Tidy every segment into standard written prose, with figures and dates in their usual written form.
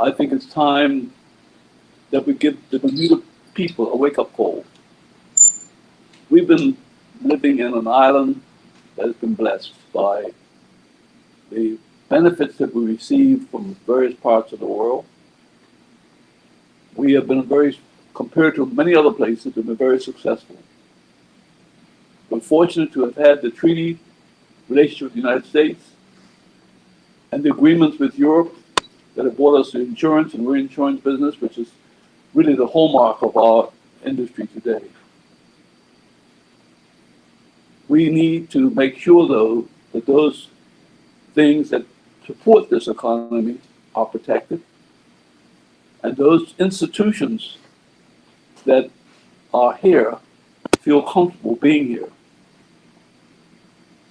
I think it's time that we give the Bermuda people a wake-up call. We've been living in an island that has been blessed by the benefits that we receive from various parts of the world. We have been compared to many other places, we've been very successful. We're fortunate to have had the treaty relationship with the United States and the agreements with Europe that have brought us the insurance and reinsurance business, which is really the hallmark of our industry today. We need to make sure, though, that those things that support this economy are protected, and those institutions that are here feel comfortable being here.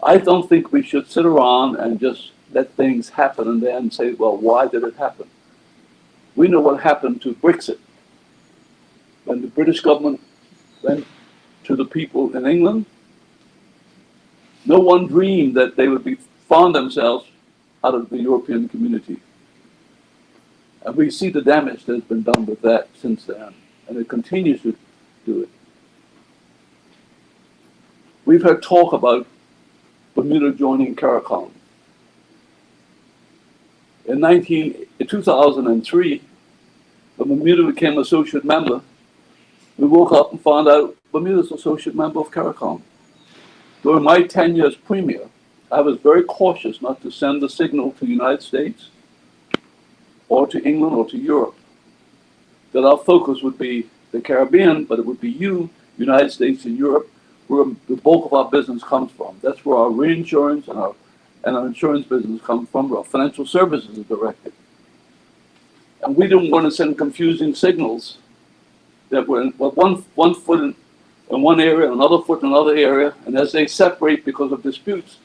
I don't think we should sit around and just let things happen and then say, well, why did it happen? We know what happened to Brexit. When the British government went to the people in England, no one dreamed that they would found themselves out of the European community. And we see the damage that has been done with that since then, and it continues to do it. We've heard talk about Bermuda joining Caricom. In 2003, when Bermuda became an associate member, we woke up and found out Bermuda's an associate member of Caricom. During my 10 years premier, I was very cautious not to send the signal to the United States or to England or to Europe that our focus would be the Caribbean, but it would be United States and Europe, where the bulk of our business comes from. That's where our reinsurance and our insurance business comes from, where our financial services are directed. And we didn't want to send confusing signals that we're one foot in one area, another foot in another area, and as they separate because of disputes,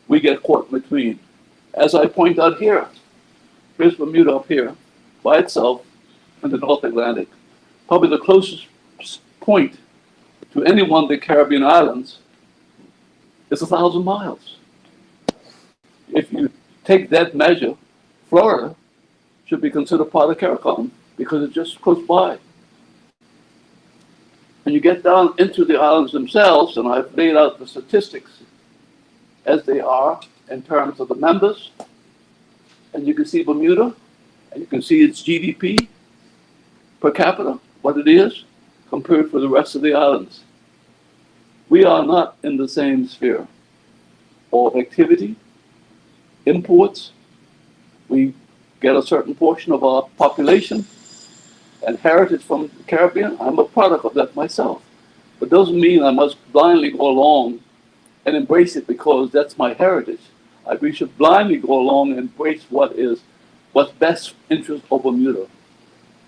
we get caught in between. As I point out here, here's Bermuda up here by itself in the North Atlantic. Probably the closest point to any one of the Caribbean islands is 1,000 miles. If you take that measure, Florida should be considered part of Caricom because it's just close by. And you get down into the islands themselves, and I've laid out the statistics as they are in terms of the members, and you can see Bermuda, and you can see its GDP per capita, what it is, compared with the rest of the islands. We are not in the same sphere of activity, imports. We get a certain portion of our population and heritage from the Caribbean. I'm a product of that myself. But it doesn't mean I must blindly go along and embrace it because that's my heritage. We should blindly go along and embrace what's best interest of Bermuda.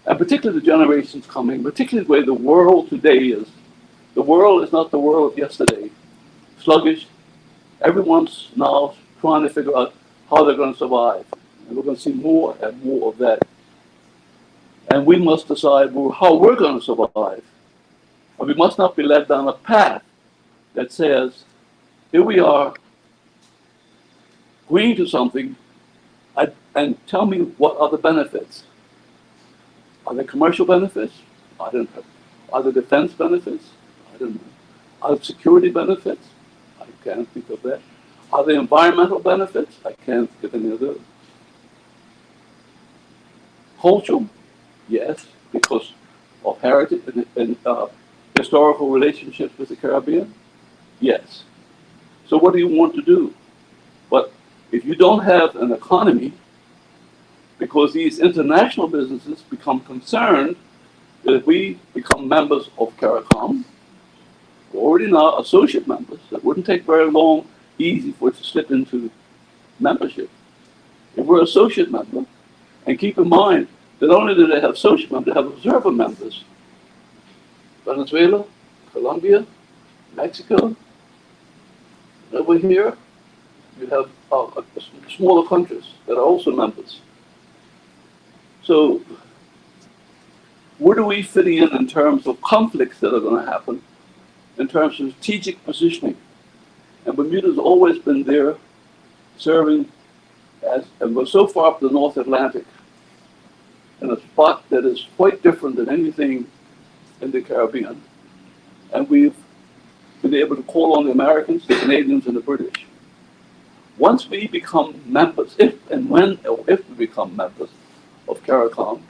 And particularly the generations coming, particularly the way the world today is. The world is not the world of yesterday. Sluggish. Everyone's now trying to figure out how they're going to survive. And we're going to see more and more of that. And we must decide how we're going to survive. And we must not be led down a path that says, here we are, agreeing to something, and tell me what are the benefits. Are there commercial benefits? I don't know. Are there defense benefits? I don't know. Are there security benefits? I can't think of that. Are there environmental benefits? I can't think of any of those. Cultural? Yes, because of heritage and historical relationships with the Caribbean? Yes. So what do you want to do? But if you don't have an economy, because these international businesses become concerned that if we become members of Caricom, we're already now associate members, it wouldn't take very long, easy for it to slip into membership. If we're associate member, and keep in mind, not only do they have associate members, they have observer members. Venezuela, Colombia, Mexico. Over here, you have smaller countries that are also members. So where do we fit in terms of conflicts that are going to happen, in terms of strategic positioning? And Bermuda's always been there serving and we're so far up the North Atlantic that is quite different than anything in the Caribbean. And we've been able to call on the Americans, the Canadians, and the British. Once we become members, if we become members of Caricom,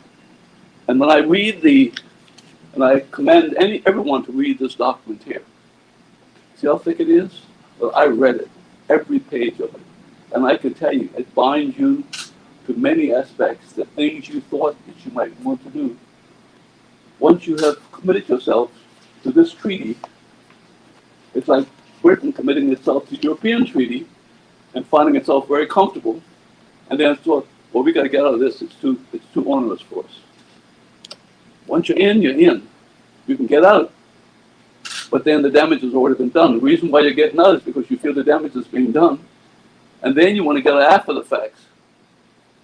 and when I read and I commend everyone to read this document here. See how thick it is? Well, I read it, every page of it. And I can tell you, it binds you to many aspects, the things you thought that you might want to do. Once you have committed yourself to this treaty, it's like Britain committing itself to the European treaty and finding itself very comfortable, and then thought, well, we got to get out of this, it's too onerous for us. Once you're in, you're in. You can get out, but then the damage has already been done. The reason why you're getting out is because you feel the damage is being done, and then you want to get out after the facts,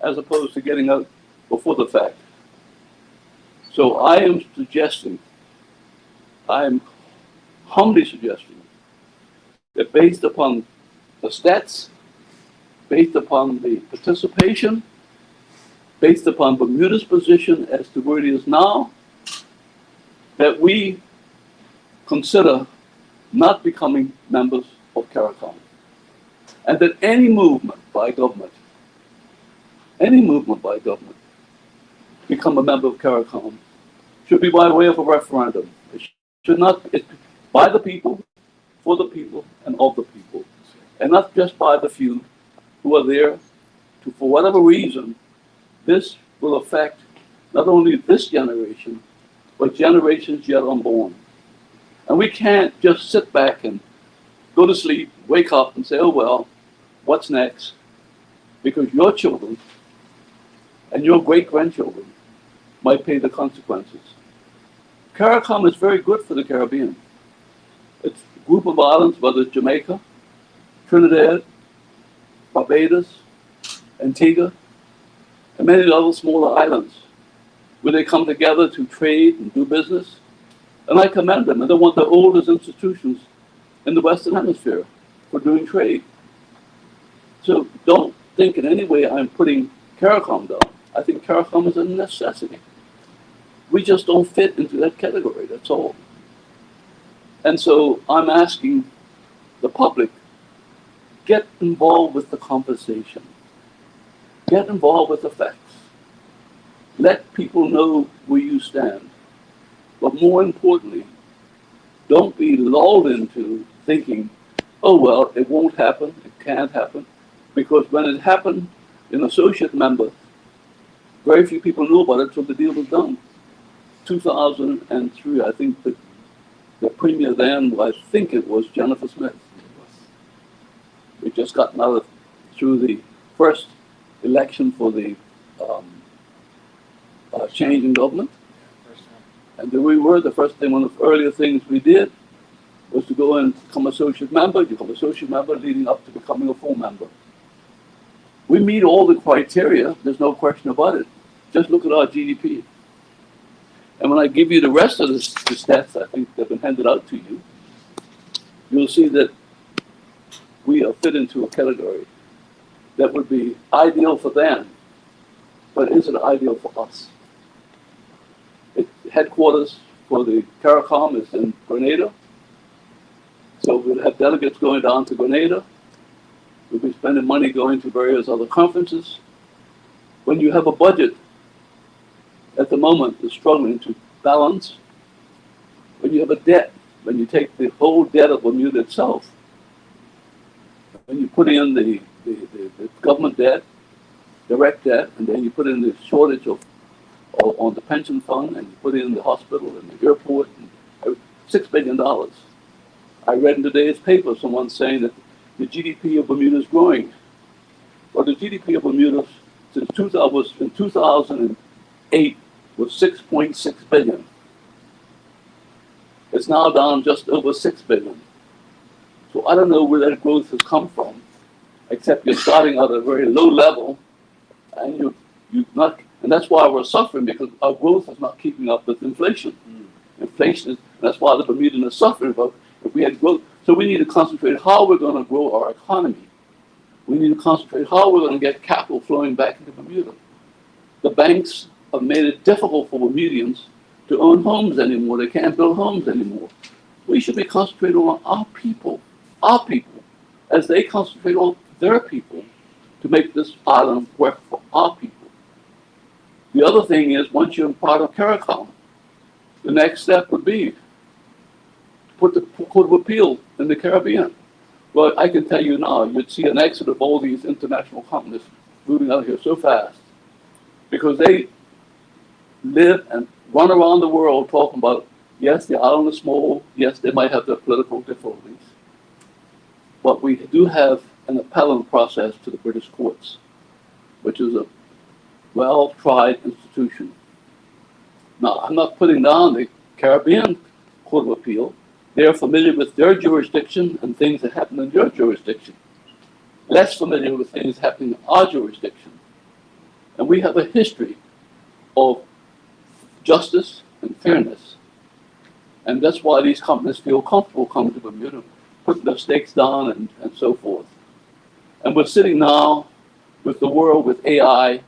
as opposed to getting out before the fact. So I am humbly suggesting that based upon the stats, based upon the participation, based upon Bermuda's position as to where it is now, that we consider not becoming members of Caricom. And that any movement by government, become a member of Caricom, should be by way of a referendum. It should not, it's by the people, for the people, and of the people. And not just by the few who are there to, for whatever reason, this will affect not only this generation, but generations yet unborn. And we can't just sit back and go to sleep, wake up and say, oh well, what's next? Because your children and your great-grandchildren might pay the consequences. Caricom is very good for the Caribbean. It's a group of islands, whether it's Jamaica, Trinidad, Barbados, Antigua, and many other smaller islands, where they come together to trade and do business. And I commend them, and they're one of the oldest institutions in the Western Hemisphere for doing trade. So don't think in any way I'm putting Caricom down. I think Caricom is a necessity. We just don't fit into that category, that's all. And so I'm asking the public, get involved with the conversation. Get involved with the facts. Let people know where you stand. But more importantly, don't be lulled into thinking, oh well, it won't happen, it can't happen. Because when it happened, an associate member, very few people knew about it until the deal was done. 2003, I think the premier then, I think it was Jennifer Smith. We just gotten out through the first election for the change in government. And there we were, the first thing, one of the earlier things we did was to go and become associate member, leading up to becoming a full member. We meet all the criteria, there's no question about it. Just look at our GDP. And when I give you the rest of the stats, I think they've been handed out to you, you'll see that we are fit into a category that would be ideal for them, but isn't ideal for us. Headquarters for the Caricom is in Grenada. So we'll have delegates going down to Grenada. We'll be spending money going to various other conferences. When you have a budget, at the moment, is struggling to balance. When you have a debt, when you take the whole debt of Bermuda itself, when you put in the government debt, direct debt, and then you put in the shortage on the pension fund, and you put in the hospital and the airport, and $6 billion. I read in today's paper someone saying that the GDP of Bermuda is growing. Well, the GDP of Bermuda since 2008 was 6.6 billion. It's now down just over 6 billion. So I don't know where that growth has come from, except you're starting at a very low level, and you're not. And that's why we're suffering, because our growth is not keeping up with inflation. Inflation is, that's why the Bermudan is suffering. But if we had growth, so we need to concentrate how we're going to grow our economy. We need to concentrate how we're going to get capital flowing back into Bermuda. The banks have made it difficult for Bermudians to own homes anymore. They can't build homes anymore. We should be concentrating on our people, as they concentrate on their people to make this island work for our people. The other thing is, once you're part of Caricom, the next step would be to put the Court of Appeal in the Caribbean. Well, I can tell you now, you'd see an exit of all these international companies moving out here so fast because they live and run around the world talking about, yes, the island is small, yes, they might have their political difficulties, but we do have an appellate process to the British courts, which is a well-tried institution. Now, I'm not putting down the Caribbean Court of Appeal. They're familiar with their jurisdiction and things that happen in their jurisdiction. Less familiar with things happening in our jurisdiction. And we have a history of justice and fairness. And that's why these companies feel comfortable coming to Bermuda, putting their stakes down and so forth. And we're sitting now with the world with AI,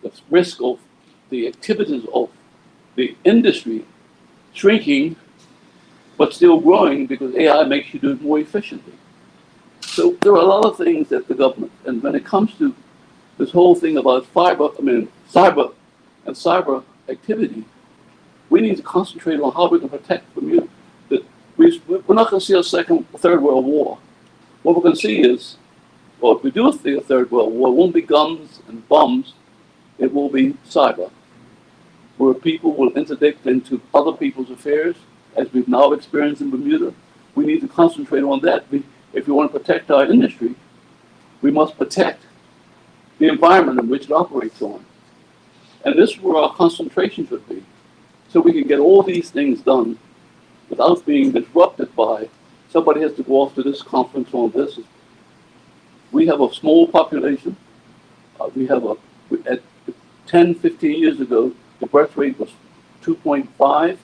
the risk of the activities of the industry shrinking, but still growing because AI makes you do it more efficiently. So there are a lot of things that the government, and when it comes to this whole thing about cyber activity, we need to concentrate on how we can protect Bermuda. We're not going to see a third world war. What we're going to see is, well, if we do see a third world war, it won't be guns and bombs, it will be cyber, where people will interdict into other people's affairs, as we've now experienced in Bermuda. We need to concentrate on that. If we want to protect our industry, we must protect the environment in which it operates on. And this is where our concentration should be, so we can get all these things done without being disrupted by somebody has to go off to this conference on this. We have a small population. At 10, 15 years ago, the birth rate was 2.5.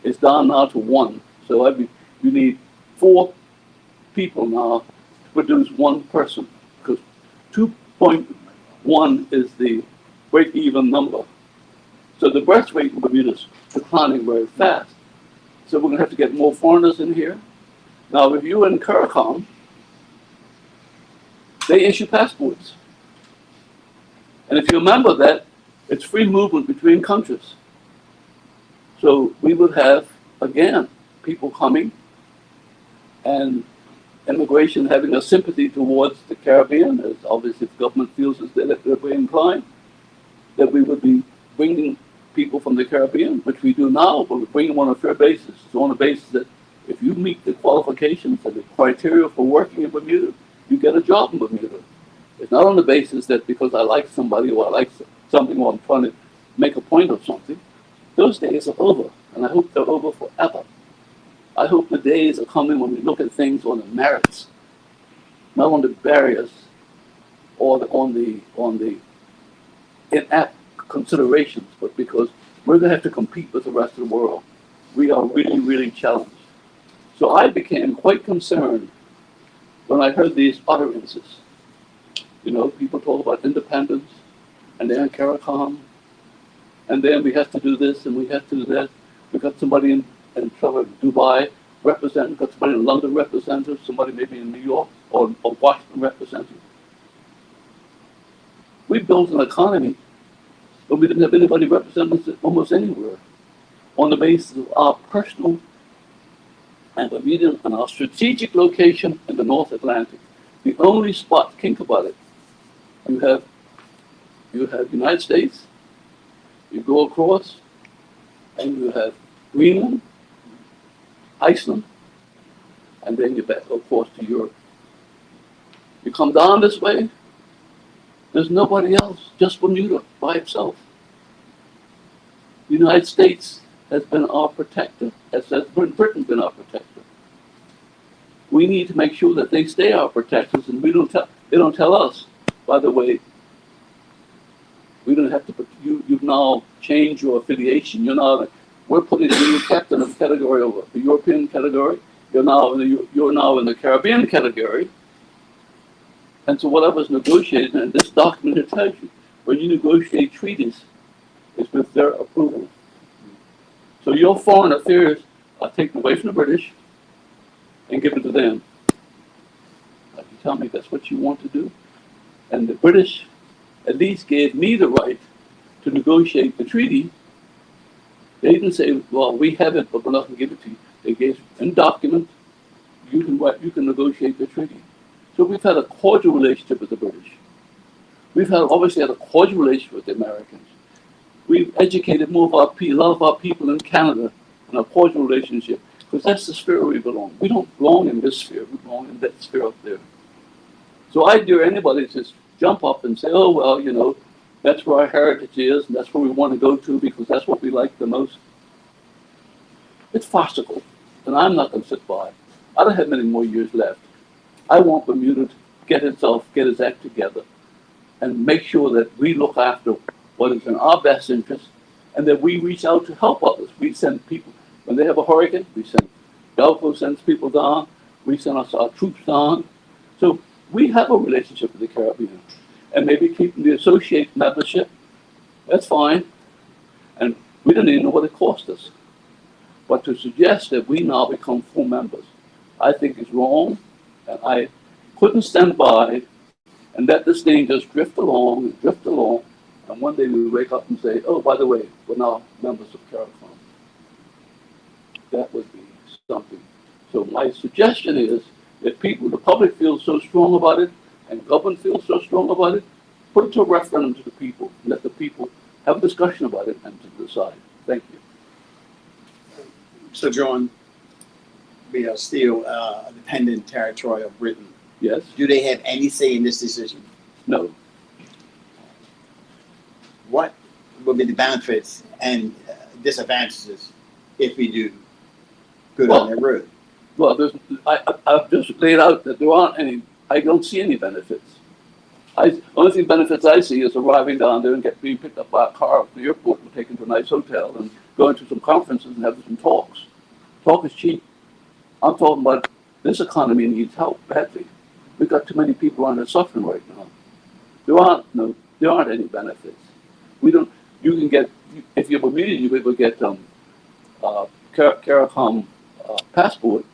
It's down now to 1. So you need 4 people now to produce 1 person, because 2.1 is the break-even number. So the birth rate in Bermuda is declining very fast. So we're going to have to get more foreigners in here. Now, if you're in Caricom, they issue passports. And if you remember that, it's free movement between countries. So we would have, again, people coming and immigration having a sympathy towards the Caribbean, as obviously the government feels as they're very inclined, that we would be bringing people from the Caribbean, which we do now, but we bring them on a fair basis. It's on the basis that if you meet the qualifications and the criteria for working in Bermuda, you get a job in Bermuda. It's not on the basis that because I like somebody or I like something or I'm trying to make a point of something. Those days are over, and I hope they're over forever. I hope the days are coming when we look at things on the merits, not on the barriers or on the inapt considerations, but because we're going to have to compete with the rest of the world. We are really, really challenged. So I became quite concerned when I heard these utterances. You know, people talk about independence, and then Caricom, and then we have to do this and we have to do that. We got somebody in Dubai representing, got somebody in London representing, somebody maybe in New York or Washington representing. We built an economy, but we didn't have anybody representing us almost anywhere on the basis of our personal and Bermudian and our strategic location in the North Atlantic. The only spot, think about it, you have United States, you go across, and you have Greenland, Iceland, and then you're back across to Europe. You come down this way, there's nobody else, just Bermuda by itself. The United States has been our protector, as has Britain been our protector. We need to make sure that they stay our protectors, and they don't tell us, by the way, we don't have to, you've now changed your affiliation. We're putting you kept in a category of the European category. You're now in the Caribbean category. And so whatever's negotiated, and this document tells you, when you negotiate treaties is with their approval. So your foreign affairs are taken away from the British and given to them. You tell me that's what you want to do? And the British at least gave me the right to negotiate the treaty. They didn't say, well, we have it, but we're not going to give it to you. They gave in document, you can negotiate the treaty. So we've had a cordial relationship with the British. We've obviously had a cordial relationship with the Americans. We've educated a lot of our people in Canada in a cordial relationship, because that's the sphere we belong. We don't belong in this sphere, we belong in that sphere up there. So I dare anybody to just jump up and say, oh, well, you know, that's where our heritage is, and that's where we want to go to because that's what we like the most. It's farcical, and I'm not going to sit by. I don't have many more years left. I want Bermuda to get its act together, and make sure that we look after what is in our best interest, and that we reach out to help others. We send people, when they have a hurricane, Galco sends people down, we send our troops down. So we have a relationship with the Caribbean, and maybe keeping the associate membership, that's fine, and we don't even know what it cost us. But to suggest that we now become full members, I think is wrong, and I couldn't stand by and let this thing just drift along, and one day we wake up and say, oh, by the way, we're now members of Caricom. That would be something. So my suggestion is, if the public feels so strong about it, and government feels so strong about it, put it to a referendum to the people, and let the people have a discussion about it and to decide. Thank you. So, John, we are still a dependent territory of Britain. Yes? Do they have any say in this decision? No. What will be the benefits and disadvantages if we do go down that road? Well, I've just laid out that there aren't any. I don't see any benefits. The only benefits I see is arriving down there and being picked up by a car at the airport and taken to a nice hotel and going to some conferences and having some talks. Talk is cheap. I'm talking about this economy needs help badly. We've got too many people on there suffering right now. There aren't any benefits. You can get, if you're Bermudian, you'll be able to get Caricom passport,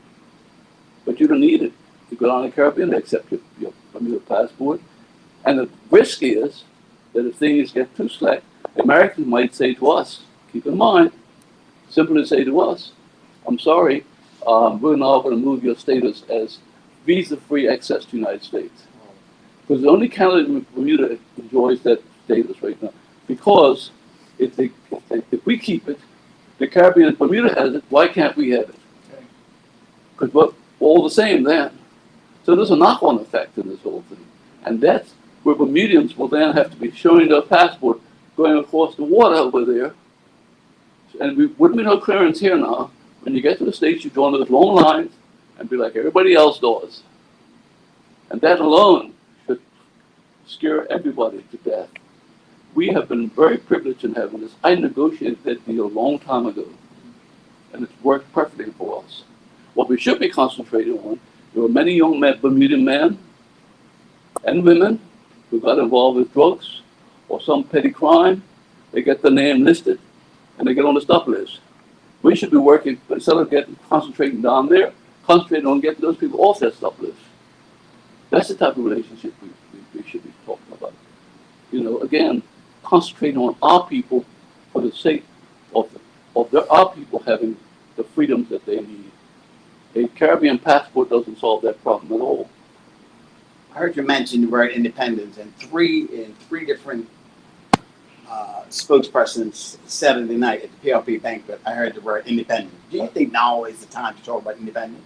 but you don't need it. You go down to the Caribbean, they accept your Bermuda passport. And the risk is that if things get too slack, the Americans might say to us, keep in mind, simply say to us, I'm sorry, we're now going to move your status as visa-free access to the United States. Because only Canada and Bermuda enjoys that status right now. Because if we keep it, the Caribbean and Bermuda has it, why can't we have it? Because we're all the same then. So there's a knock-on effect in this whole thing. And that's where Bermudians will then have to be showing their passport going across the water over there. And we wouldn't be no clearance here now. When you get to the States, you join those long lines and be like everybody else does. And that alone should scare everybody to death. We have been very privileged in having this. I negotiated that deal a long time ago, and it's worked perfectly for us. What we should be concentrating on, there were many young Bermudian men and women who got involved with drugs or some petty crime. They get their name listed, and they get on the stop list. We should be working, instead of concentrating down there, concentrating on getting those people off that stop list. That's the type of relationship we should be talking about. You know, again, concentrating on our people for the sake of our people having the freedoms that they need. A Caribbean passport doesn't solve that problem at all. I heard you mention the word independence, and three different spokespersons Saturday night at the PLP banquet, I heard the word independence. Do you think now is the time to talk about independence?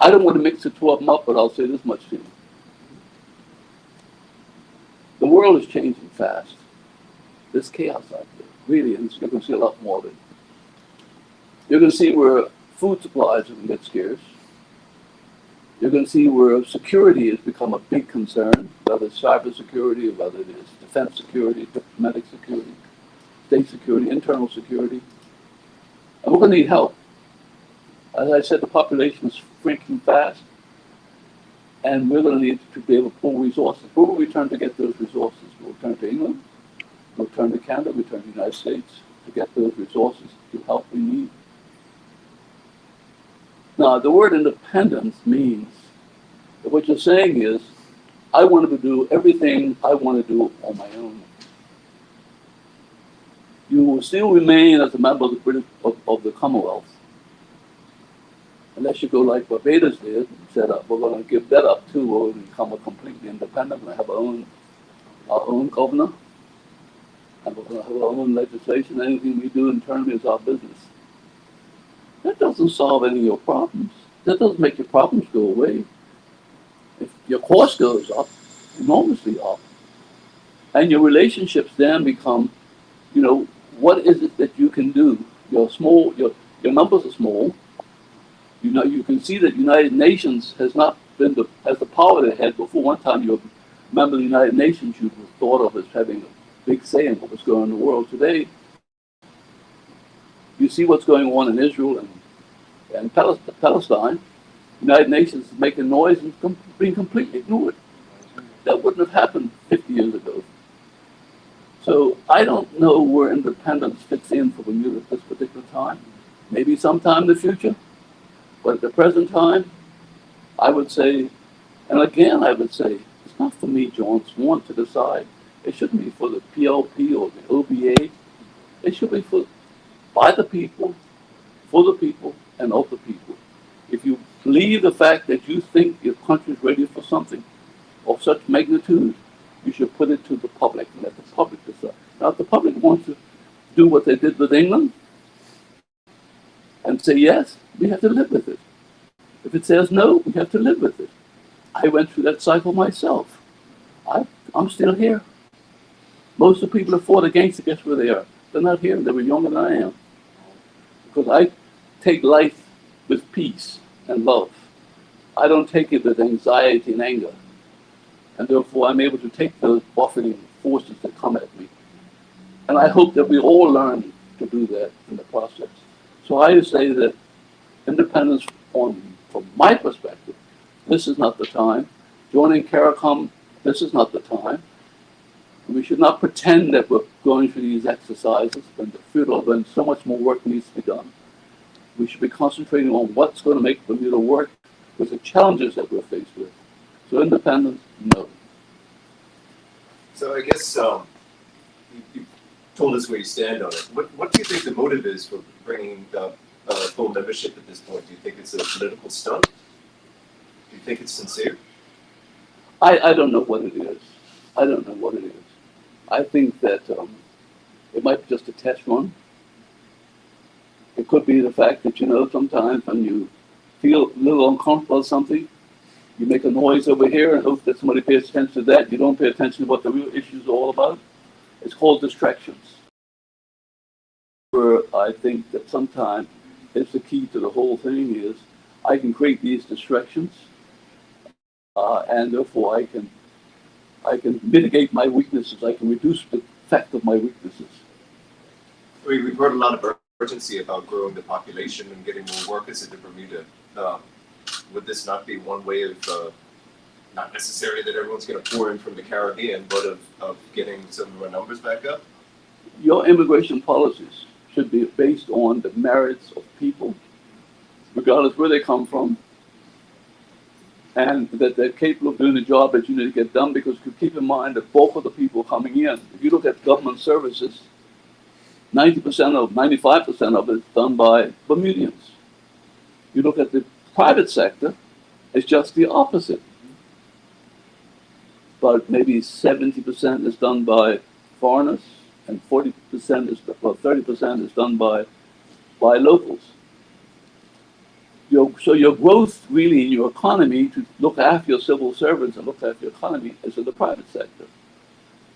I don't want to mix the two of them up, but I'll say this much to you. The world is changing fast. There's chaos out there, really, and you're going to see a lot more of it. You're going to see where food supplies are going to get scarce. You're going to see where security has become a big concern, whether it's cyber security, or whether it is defense security, diplomatic security, state security, internal security. And we're going to need help. As I said, the population is shrinking fast, and we're going to need to be able to pull resources. Where will we turn to get those resources? We'll turn to England, We'll turn to Canada, we turn to the United States to get those resources to help we need. Now, the word independence means that what you're saying is, I want to do everything I want to do on my own. You will still remain as a member of the British of the Commonwealth, unless you go like Barbados did and said, we're going to give that up too, we'll become a completely independent and have our own governor, and we're going to have our own legislation. Anything we do internally is our business. That doesn't solve any of your problems. That doesn't make your problems go away. If your cost goes up, enormously up, and your relationships then become, what is it that you can do? You're small, your numbers are small. You can see that United Nations has not been has the power it had before. One time you're a member of the United Nations, you were thought of as having a big say in what was going on in the world. Today, you see what's going on in Israel and Palestine. United Nations is making noise and being completely ignored. That wouldn't have happened 50 years ago. So I don't know where independence fits in for Bermuda at this particular time. Maybe sometime in the future. But at the present time, I would say, and again I would say, it's not for me, John Swan, to decide. It shouldn't be for the PLP or the OBA. It should be by the people, for the people, and of the people. If you believe the fact that you think your country is ready for something of such magnitude, you should put it to the public and let the public decide. Now, if the public wants to do what they did with England and say yes, we have to live with it. If it says no, we have to live with it. I went through that cycle myself. I'm still here. Most of the people who fought against it, guess where they are? They're not here. They were younger than I am. Because I take life with peace and love. I don't take it with anxiety and anger. And therefore, I'm able to take those buffeting forces that come at me. And I hope that we all learn to do that in the process. So I say that independence, from my perspective, this is not the time. Joining Caricom, this is not the time. We should not pretend that we're going through these exercises when so much more work needs to be done. We should be concentrating on what's going to make Bermuda work with the challenges that we're faced with. So independence, no. So I guess you told us where you stand on it. What do you think the motive is for bringing the full membership at this point? Do you think it's a political stunt? Do you think it's sincere? I don't know what it is. I don't know what it is. I think that it might be just a test run. It could be the fact that, sometimes when you feel a little uncomfortable with something, you make a noise over here and hope that somebody pays attention to that. You don't pay attention to what the real issue is all about. It's called distractions. Where I think that sometimes it's the key to the whole thing is I can create these distractions, and therefore I can mitigate my weaknesses. I can reduce the effect of my weaknesses. We've heard a lot of urgency about growing the population and getting more workers into Bermuda. Would this not be one way of, not necessarily that everyone's going to pour in from the Caribbean, but of getting some of our numbers back up? Your immigration policies should be based on the merits of people, regardless where they come from, and that they're capable of doing the job that you need to get done, because you keep in mind the bulk of the people coming in. If you look at government services, 95% of it is done by Bermudians. You look at the private sector, it's just the opposite. But maybe 70% is done by foreigners, and 30% is done by locals. So your growth really in your economy to look after your civil servants and look after your economy is in the private sector.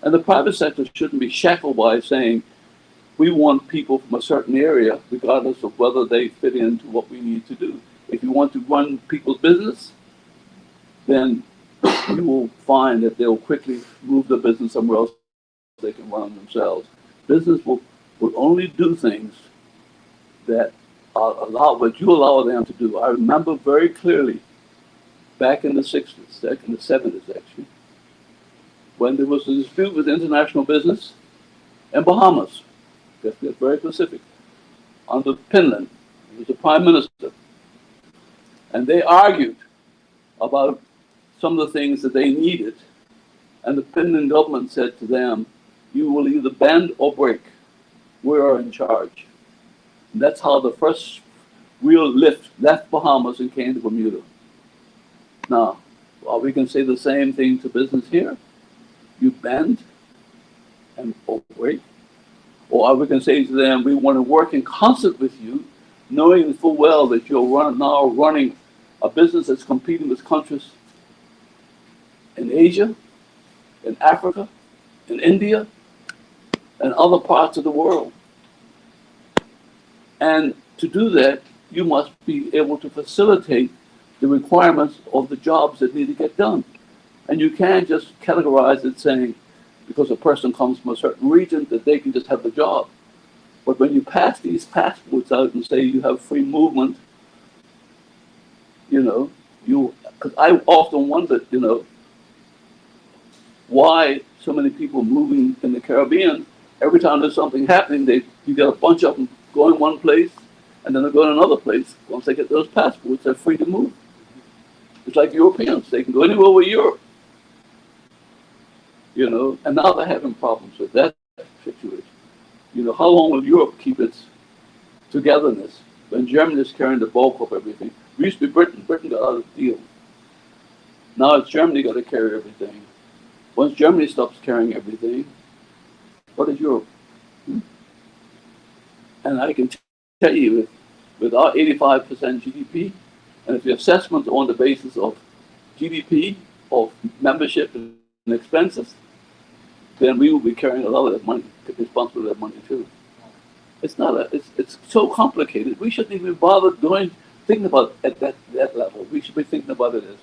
And the private sector shouldn't be shackled by saying, we want people from a certain area, regardless of whether they fit into what we need to do. If you want to run people's business, then you will find that they'll quickly move the business somewhere else they can run themselves. Business will only do things that what you allow them to do. I remember very clearly back in the 60s, back in the 70s actually, when there was a dispute with international business, and Bahamas. Let's get very specific. Under Finland, he was the prime minister, and they argued about some of the things that they needed, and the Finland government said to them, "You will either bend or break. We are in charge." And that's how the first real lift left Bahamas and came to Bermuda. Now, are we going to say the same thing to business here? You bend and or break? Or are we going to say to them, we want to work in concert with you, knowing full well that you're now running a business that's competing with countries in Asia, in Africa, in India, and other parts of the world. And to do that, you must be able to facilitate the requirements of the jobs that need to get done. And you can't just categorize it saying, because a person comes from a certain region, that they can just have the job. But when you pass these passports out and say you have free movement, because I often wondered, why so many people moving in the Caribbean, every time there's something happening, you get a bunch of them going one place, and then they're going another place. Once they get those passports, they're free to move. It's like Europeans, they can go anywhere with Europe. And now they're having problems with that situation. How long will Europe keep its togetherness when Germany is carrying the bulk of everything? We used to be Britain. Britain got out of the deal. Now it's Germany got to carry everything. Once Germany stops carrying everything, what is Europe? And I can tell you, with our 85% GDP, and if the assessments are on the basis of GDP, of membership and expenses, then we will be carrying a lot of that money, responsible for that money too. It's so complicated. We shouldn't even bother thinking about it at that level. We should be thinking about it as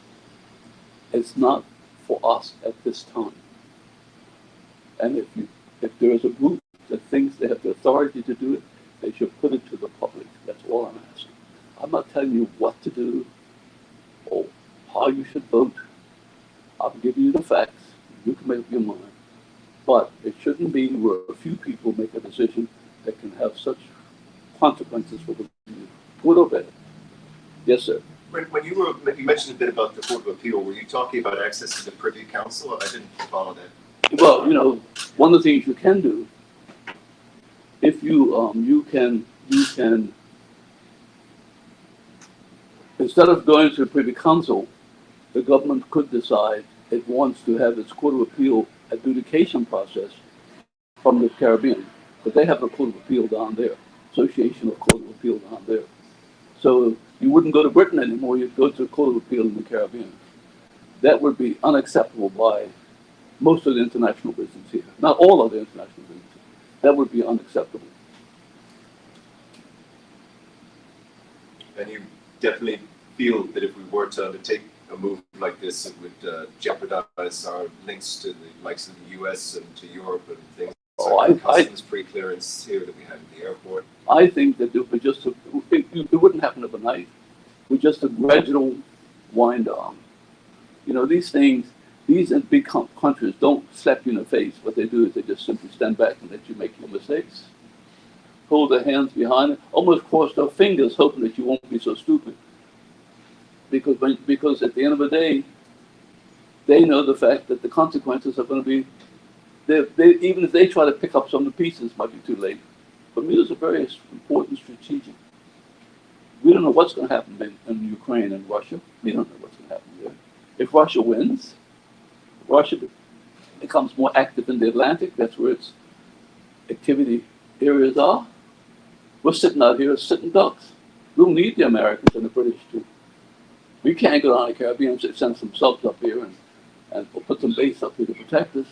it's not for us at this time. And if there is a group that thinks they have the authority to do it, they should put it to the public. That's all I'm asking. I'm not telling you what to do or how you should vote. I'm giving you the facts. You can make up your mind. But it shouldn't be where a few people make a decision that can have such consequences for the community. Good or bad? Yes, sir. When you mentioned a bit about the Court of Appeal, were you talking about access to the Privy Council? I didn't follow that. Well, one of the things you can do, if you can instead of going to the Privy Council, the government could decide it wants to have its Court of Appeal adjudication process from the Caribbean, but they have a Court of Appeal down there, Association of Court of Appeal down there. So you wouldn't go to Britain anymore, you'd go to the Court of Appeal in the Caribbean. That would be unacceptable by most of the international business here, not all of the international business. That would be unacceptable. And you definitely feel that if we were to undertake a move like this, it would jeopardize our links to the likes of the US and to Europe and things like customs pre-clearance here that we had at the airport. I think that it would it wouldn't happen overnight. With just a gradual wind down. These things, these big countries don't slap you in the face. What they do is they just simply stand back and let you make your mistakes. Hold their hands behind it, almost cross their fingers, hoping that you won't be so stupid. Because at the end of the day, they know the fact that the consequences are going to be, even if they try to pick up some of the pieces, it might be too late. Bermuda is a very important strategic. We don't know what's going to happen in Ukraine and Russia. We don't know what's going to happen there. If Russia wins, Russia becomes more active in the Atlantic. That's where its activity areas are. We're sitting out here as sitting ducks. We'll need the Americans and the British too. We can't go down the Caribbean and send some subs up here and put some base up here to protect us.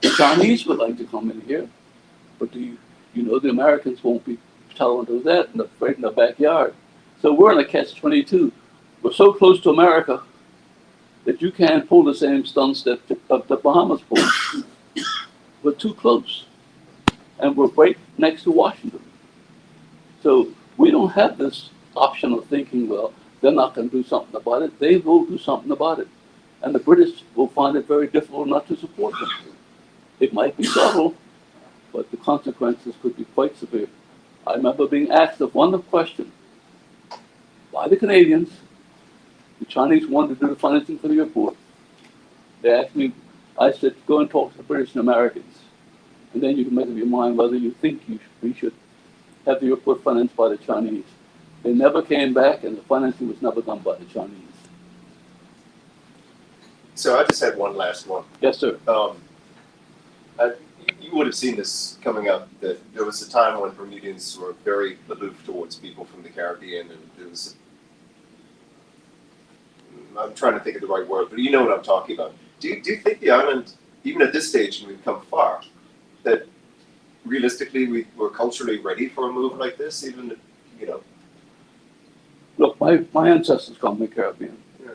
The Chinese would like to come in here, but the Americans won't be telling them that and afraid in their backyard. So we're in a catch-22. We're so close to America that you can't pull the same stunts that the Bahamas pull. We're too close. And we're right next to Washington. So we don't have this option of thinking, well, they're not going to do something about it. They will do something about it. And the British will find it very difficult not to support them. It might be subtle, but the consequences could be quite severe. I remember being asked a wonderful question by the Canadians. The Chinese wanted to do the financing for the airport. They asked me, I said, go and talk to the British and Americans, and then you can make up your mind whether you think we should have the airport financed by the Chinese. They never came back, and the financing was never done by the Chinese. So I just had one last one. Yes, sir. You would have seen this coming up, that there was a time when Bermudians were very aloof towards people from the Caribbean, and there was, I'm trying to think of the right word, but you know what I'm talking about. Do you think the island, even at this stage, and we've come far, that realistically we're culturally ready for a move like this, even, you know? Look, my ancestors come from the Caribbean, Yeah.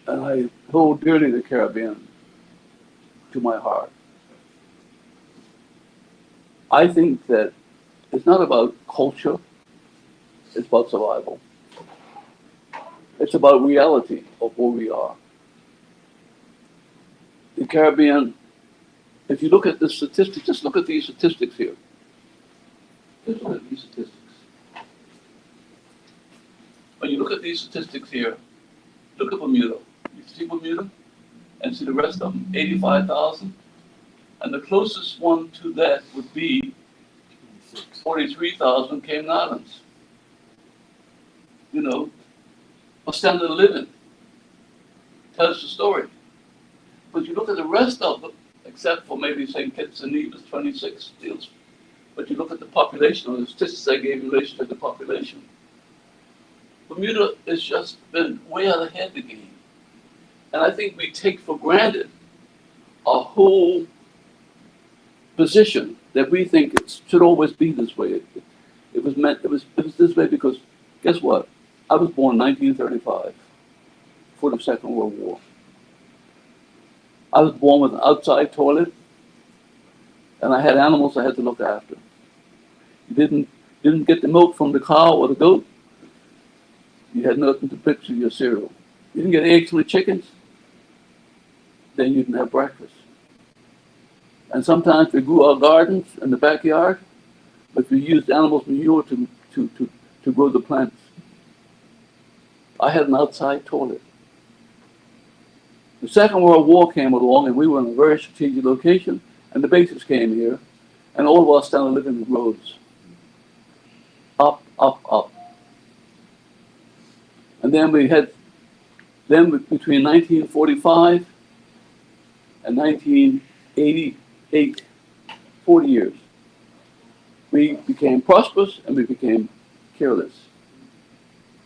and I hold dearly the Caribbean to my heart. I think that it's not about culture, it's about survival. It's about reality of who we are. The Caribbean, if you look at the statistics, just look at these statistics here. Just look at these statistics. When you look at these statistics here, look at Bermuda. You see Bermuda? And see the rest of them, 85,000. And the closest one to that would be 43,000 Cayman Islands. You know, a standard of living tells the story. But you look at the rest of them, except for maybe St. Kitts and Nevis, 26 deals. But you look at the population, or the statistics I gave in relation to the population. Bermuda has just been way out ahead of the game. And I think we take for granted our whole position that we think it should always be this way. It was this way because, guess what? I was born in 1935, before the Second World War. I was born with an outside toilet, and I had animals I had to look after. You didn't get the milk from the cow or the goat. You had nothing to mix with your cereal. You didn't get eggs from the chickens. Then you didn't have breakfast. And sometimes we grew our gardens in the backyard, but we used animals' manure to grow the plants. I had an outside toilet. The Second World War came along, and we were in a very strategic location, and the bases came here, and all of our standard of living rose. Up, up, up. And then between 1945 and 1988, 40 years, we became prosperous and we became careless.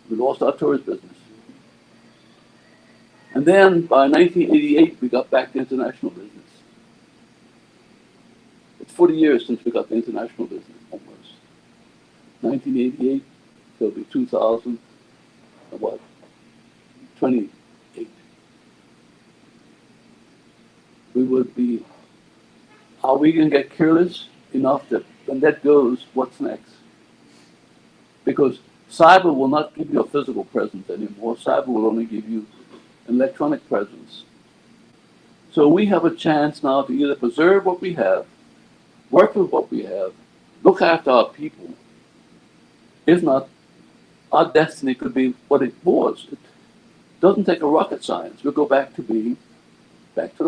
We lost our tourist business. And then by 1988, we got back to international business. It's 40 years since we got to international business, almost. 1988, it'll be 2000, and what? 28. We would be, are we going to get careless enough that when that goes, what's next? Because cyber will not give you a physical presence anymore. Cyber will only give you an electronic presence. So we have a chance now to either preserve what we have, work with what we have, look after our people. If not, our destiny could be what it was. It doesn't take a rocket science. We'll go back to the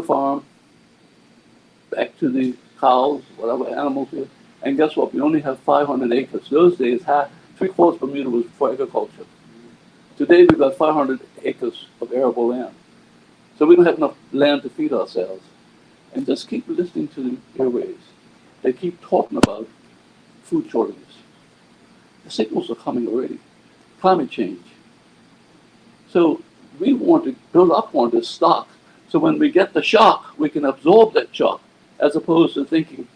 farm, back to the cows, whatever animals here. And guess what? We only have 500 acres. Those days, three-quarters of Bermuda was for agriculture. Today, we've got 500 acres of arable land. So we don't have enough land to feed ourselves. And just keep listening to the airways. They keep talking about food shortages. The signals are coming already. Climate change. So we want to build up on this stock. So when we get the shock, we can absorb that shock, as opposed to thinking,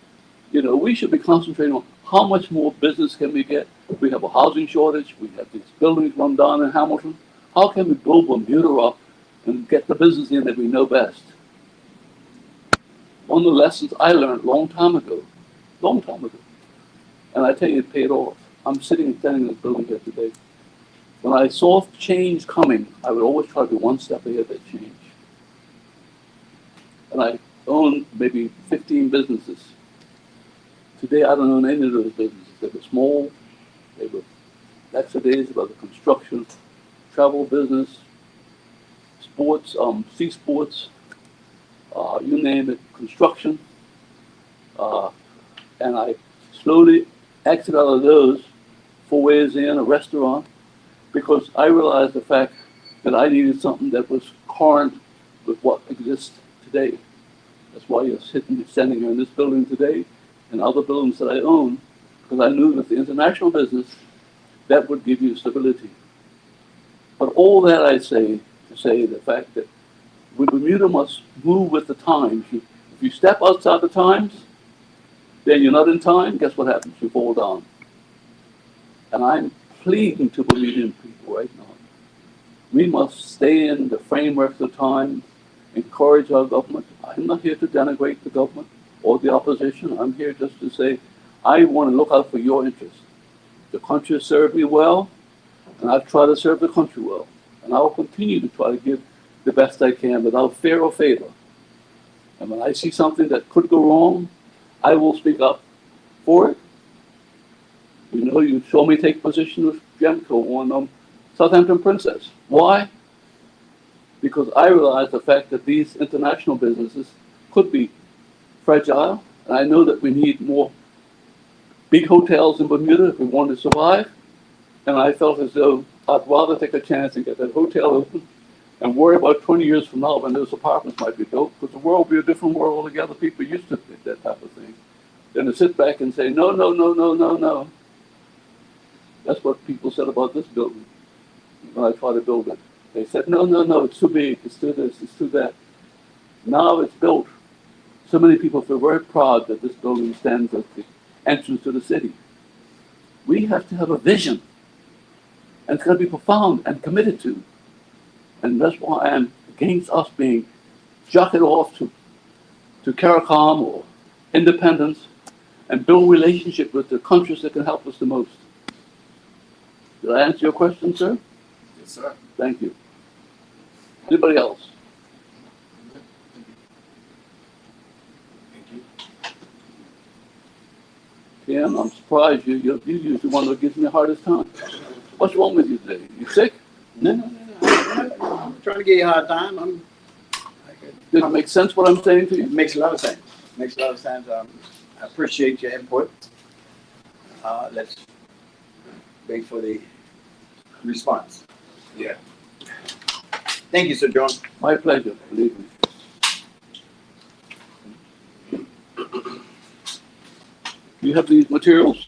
we should be concentrating on how much more business can we get. We have a housing shortage. We have these buildings run down in Hamilton. How can we build Bermuda up and get the business in that we know best? One of the lessons I learned a long time ago, and I tell you, it paid off. I'm standing in this building here today. When I saw change coming, I would always try to be one step ahead of that change. And I owned maybe 15 businesses. Today, I don't own any of those businesses. They were small. They were, that's the days about the construction, travel business, sports, sea sports, you name it, construction. And I slowly exited out of those 4 ways in a restaurant because I realized the fact that I needed something that was current with what exists today. That's why you're standing here in this building today and other buildings that I own, because I knew that the international business, that would give you stability. But all that I say to say the fact that Bermuda must move with the times. If you step outside the times, then you're not in time, guess what happens? You fall down. And I'm pleading to Bermudian people right now. We must stay in the framework of the time, encourage our government. I'm not here to denigrate the government or the opposition. I'm here just to say, I want to look out for your interests. The country has served me well, and I've tried to serve the country well. And I will continue to try to give the best I can without fear or favor. And when I see something that could go wrong, I will speak up for it. You know, you saw me take position with Gemco on Southampton Princess. Why? Because I realize the fact that these international businesses could be fragile, and I know that we need more big hotels in Bermuda if we want to survive. And I felt as though I'd rather take a chance and get that hotel open and worry about 20 years from now when those apartments might be built, because the world will be a different world altogether. People used to think that type of thing. Then to sit back and say, no, no, no, no, no, no. That's what people said about this building when I tried to build it. They said, no, no, no, it's too big, it's too this, it's too that. Now it's built. So many people feel very proud that this building stands at the entrance to the city. We have to have a vision, and it's got to be profound and committed to. And that's why I'm against us being jacketed off to Caricom or independence and build relationship with the countries that can help us the most. Did I answer your question, sir? Yes, sir. Thank you. Anybody else? Thank you. Tim, I'm surprised you're usually the one that gives me the hardest time. What's wrong with you today? You sick? No, no, no, no. I'm trying to give you a hard time. Does it make sense what I'm saying to you? It makes a lot of sense. Makes a lot of sense. I appreciate your input. Let's wait for the response. Yeah. Thank you, Sir John. My pleasure, believe me. You have these materials?